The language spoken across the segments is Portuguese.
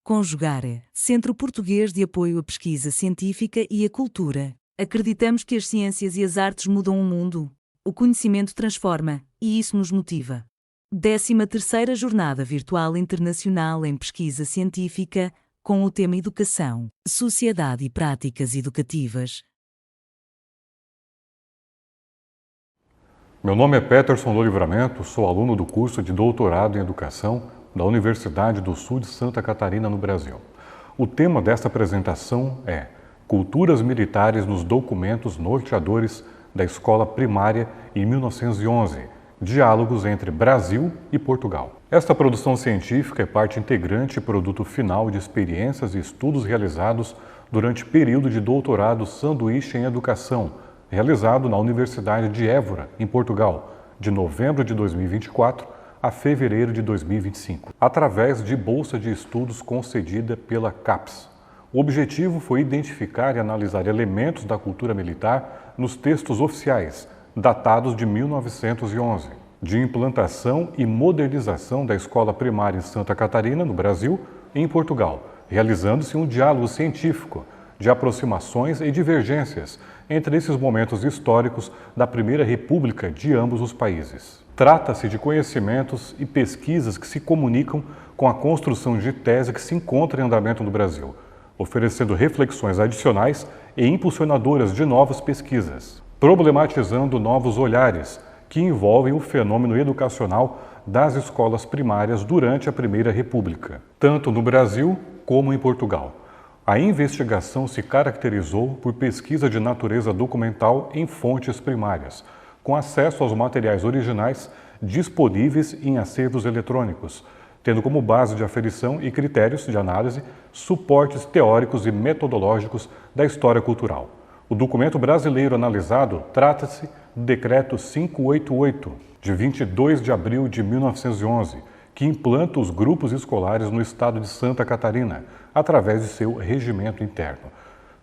Conjugare, Centro Português de Apoio à Pesquisa Científica e à Cultura. Acreditamos que as ciências e as artes mudam o mundo. O conhecimento transforma, e isso nos motiva. 13ª Jornada Virtual Internacional em Pesquisa Científica, com o tema Educação, Sociedade e Práticas Educativas. Meu nome é Peterson do Livramento, sou aluno do curso de Doutorado em Educação da Universidade do Sul de Santa Catarina, no Brasil. O tema desta apresentação é Culturas Militares nos Documentos Norteadores da Escola Primária em 1911, Diálogos entre Brasil e Portugal. Esta produção científica é parte integrante e produto final de experiências e estudos realizados durante o período de doutorado sanduíche em educação, realizado na Universidade de Évora, em Portugal, de novembro de 2024 a fevereiro de 2025, através de bolsa de estudos concedida pela CAPES. O objetivo foi identificar e analisar elementos da cultura militar nos textos oficiais, datados de 1911, de implantação e modernização da escola primária em Santa Catarina, no Brasil, e em Portugal, realizando-se um diálogo científico de aproximações e divergências entre esses momentos históricos da Primeira República de ambos os países. Trata-se de conhecimentos e pesquisas que se comunicam com a construção de tese que se encontra em andamento no Brasil, oferecendo reflexões adicionais e impulsionadoras de novas pesquisas, problematizando novos olhares que envolvem o fenômeno educacional das escolas primárias durante a Primeira República, tanto no Brasil como em Portugal. A investigação se caracterizou por pesquisa de natureza documental em fontes primárias, com acesso aos materiais originais disponíveis em acervos eletrônicos, tendo como base de aferição e critérios de análise suportes teóricos e metodológicos da história cultural. O documento brasileiro analisado trata-se do Decreto 588, de 22 de abril de 1911, que implanta os grupos escolares no estado de Santa Catarina, através de seu regimento interno.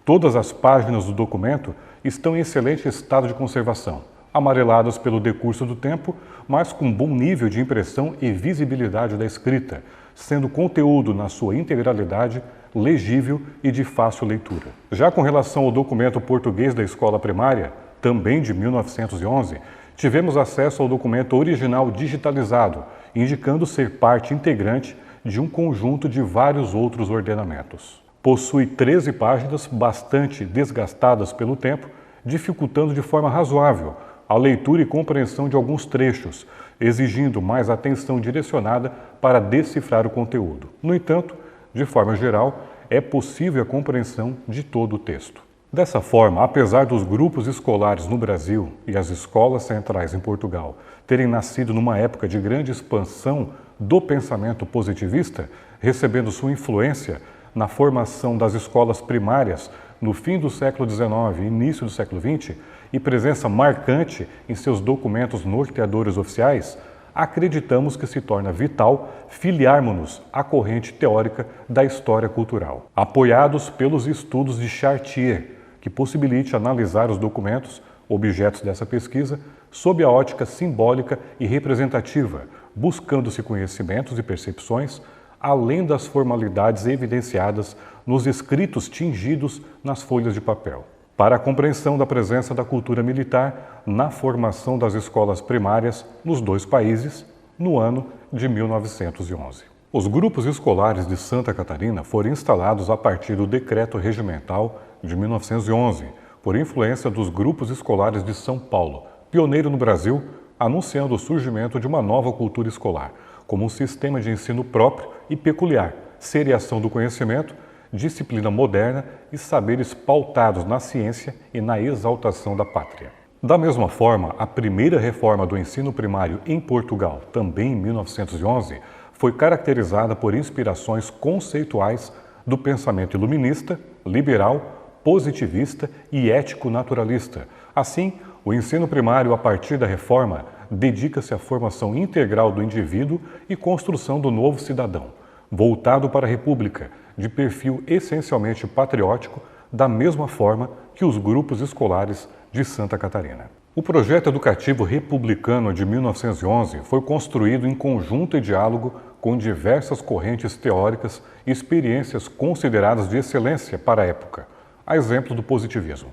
Todas as páginas do documento estão em excelente estado de conservação, amareladas pelo decurso do tempo, mas com bom nível de impressão e visibilidade da escrita, sendo conteúdo na sua integralidade legível e de fácil leitura. Já com relação ao documento português da escola primária, também de 1911, tivemos acesso ao documento original digitalizado, indicando ser parte integrante de um conjunto de vários outros ordenamentos. Possui 13 páginas bastante desgastadas pelo tempo, dificultando de forma razoável a leitura e compreensão de alguns trechos, exigindo mais atenção direcionada para decifrar o conteúdo. No entanto, de forma geral, é possível a compreensão de todo o texto. Dessa forma, apesar dos grupos escolares no Brasil e as escolas centrais em Portugal terem nascido numa época de grande expansão do pensamento positivista, recebendo sua influência na formação das escolas primárias no fim do século XIX e início do século XX, e presença marcante em seus documentos norteadores oficiais, acreditamos que se torna vital filiarmos-nos à corrente teórica da história cultural, apoiados pelos estudos de Chartier, que possibilite analisar os documentos, objetos dessa pesquisa, sob a ótica simbólica e representativa, buscando-se conhecimentos e percepções, além das formalidades evidenciadas nos escritos tingidos nas folhas de papel, para a compreensão da presença da cultura militar na formação das escolas primárias nos dois países no ano de 1911. Os grupos escolares de Santa Catarina foram instalados a partir do Decreto Regimental de 1911, por influência dos grupos escolares de São Paulo, pioneiro no Brasil, anunciando o surgimento de uma nova cultura escolar, como um sistema de ensino próprio e peculiar, seriação do conhecimento, disciplina moderna e saberes pautados na ciência e na exaltação da pátria. Da mesma forma, a primeira reforma do ensino primário em Portugal, também em 1911, foi caracterizada por inspirações conceituais do pensamento iluminista, liberal, positivista e ético-naturalista. Assim, o ensino primário, a partir da reforma, dedica-se à formação integral do indivíduo e construção do novo cidadão, voltado para a República, de perfil essencialmente patriótico, da mesma forma que os grupos escolares de Santa Catarina. O projeto educativo republicano de 1911 foi construído em conjunto e diálogo com diversas correntes teóricas e experiências consideradas de excelência para a época, a exemplo do positivismo.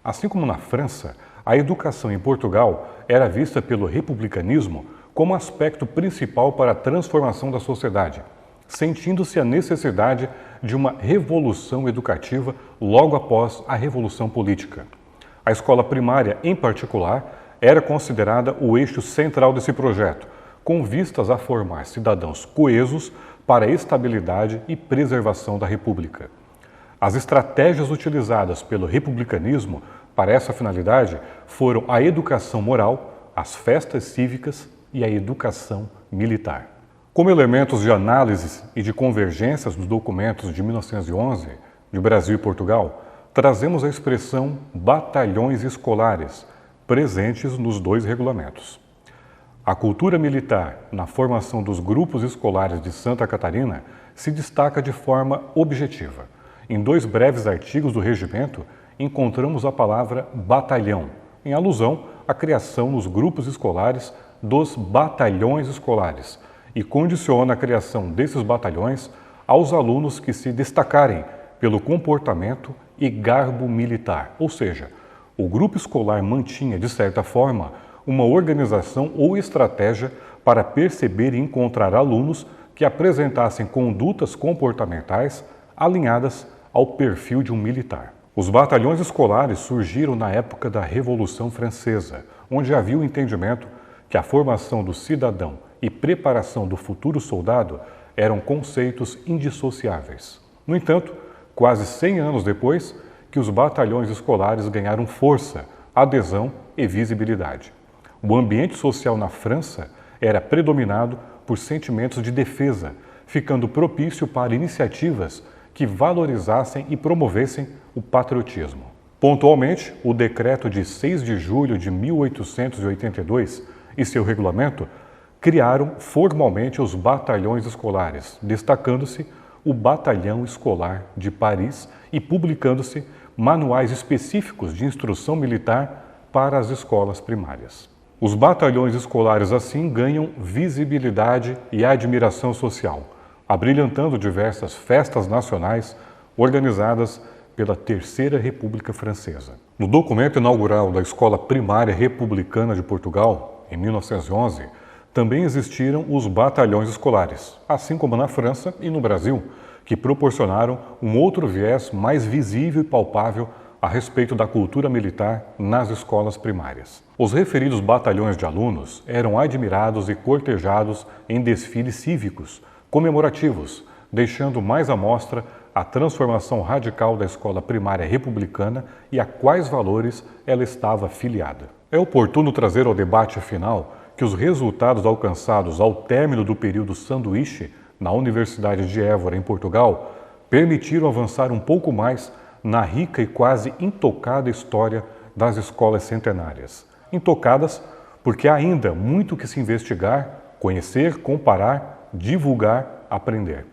Assim como na França, a educação em Portugal era vista pelo republicanismo como aspecto principal para a transformação da sociedade, sentindo-se a necessidade de uma revolução educativa logo após a Revolução Política. A escola primária, em particular, era considerada o eixo central desse projeto, com vistas a formar cidadãos coesos para a estabilidade e preservação da República. As estratégias utilizadas pelo republicanismo para essa finalidade foram a educação moral, as festas cívicas e a educação militar. Como elementos de análise e de convergências dos documentos de 1911, de Brasil e Portugal, trazemos a expressão batalhões escolares, presentes nos dois regulamentos. A cultura militar na formação dos grupos escolares de Santa Catarina se destaca de forma objetiva. Em 2 breves artigos do regimento, encontramos a palavra batalhão, em alusão à criação nos grupos escolares dos batalhões escolares, e condiciona a criação desses batalhões aos alunos que se destacarem pelo comportamento e garbo militar, ou seja, o grupo escolar mantinha, de certa forma, uma organização ou estratégia para perceber e encontrar alunos que apresentassem condutas comportamentais alinhadas ao perfil de um militar. Os batalhões escolares surgiram na época da Revolução Francesa, onde havia o entendimento que a formação do cidadão e preparação do futuro soldado eram conceitos indissociáveis. No entanto, quase 100 anos depois, que os batalhões escolares ganharam força, adesão e visibilidade. O ambiente social na França era predominado por sentimentos de defesa, ficando propício para iniciativas que valorizassem e promovessem o patriotismo. Pontualmente, o decreto de 6 de julho de 1882 e seu regulamento criaram formalmente os batalhões escolares, destacando-se o Batalhão Escolar de Paris e publicando-se manuais específicos de instrução militar para as escolas primárias. Os batalhões escolares assim ganham visibilidade e admiração social, abrilhantando diversas festas nacionais organizadas pela Terceira República Francesa. No documento inaugural da Escola Primária Republicana de Portugal, em 1911, também existiram os batalhões escolares, assim como na França e no Brasil, que proporcionaram um outro viés mais visível e palpável a respeito da cultura militar nas escolas primárias. Os referidos batalhões de alunos eram admirados e cortejados em desfiles cívicos, comemorativos, deixando mais à mostra a transformação radical da escola primária republicana e a quais valores ela estava filiada. É oportuno trazer ao debate final que os resultados alcançados ao término do período sanduíche na Universidade de Évora, em Portugal, permitiram avançar um pouco mais na rica e quase intocada história das escolas centenárias. Intocadas porque há ainda muito que se investigar, conhecer, comparar, divulgar, aprender.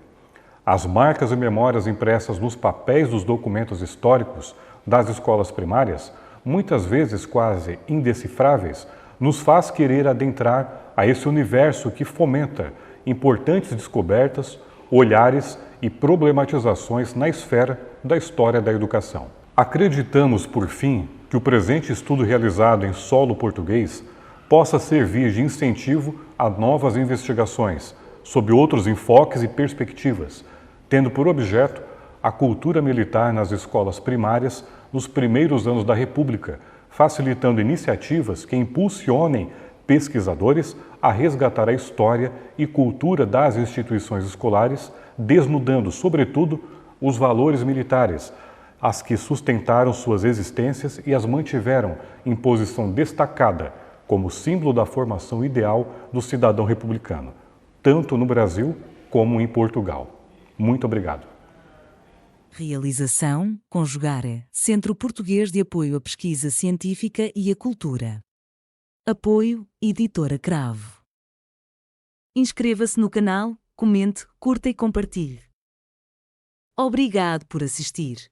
As marcas e memórias impressas nos papéis dos documentos históricos das escolas primárias, muitas vezes quase indecifráveis, nos faz querer adentrar a esse universo que fomenta importantes descobertas, olhares e problematizações na esfera da história da educação. Acreditamos, por fim, que o presente estudo realizado em solo português possa servir de incentivo a novas investigações sob outros enfoques e perspectivas, tendo por objeto a cultura militar nas escolas primárias nos primeiros anos da República, facilitando iniciativas que impulsionem pesquisadores a resgatar a história e cultura das instituições escolares, desnudando, sobretudo, os valores militares, as que sustentaram suas existências e as mantiveram em posição destacada como símbolo da formação ideal do cidadão republicano, tanto no Brasil como em Portugal. Muito obrigado. Realização Conjugare, Centro Português de Apoio à Pesquisa Científica e à Cultura. Apoio Editora Cravo. Inscreva-se no canal, comente, curta e compartilhe. Obrigado por assistir.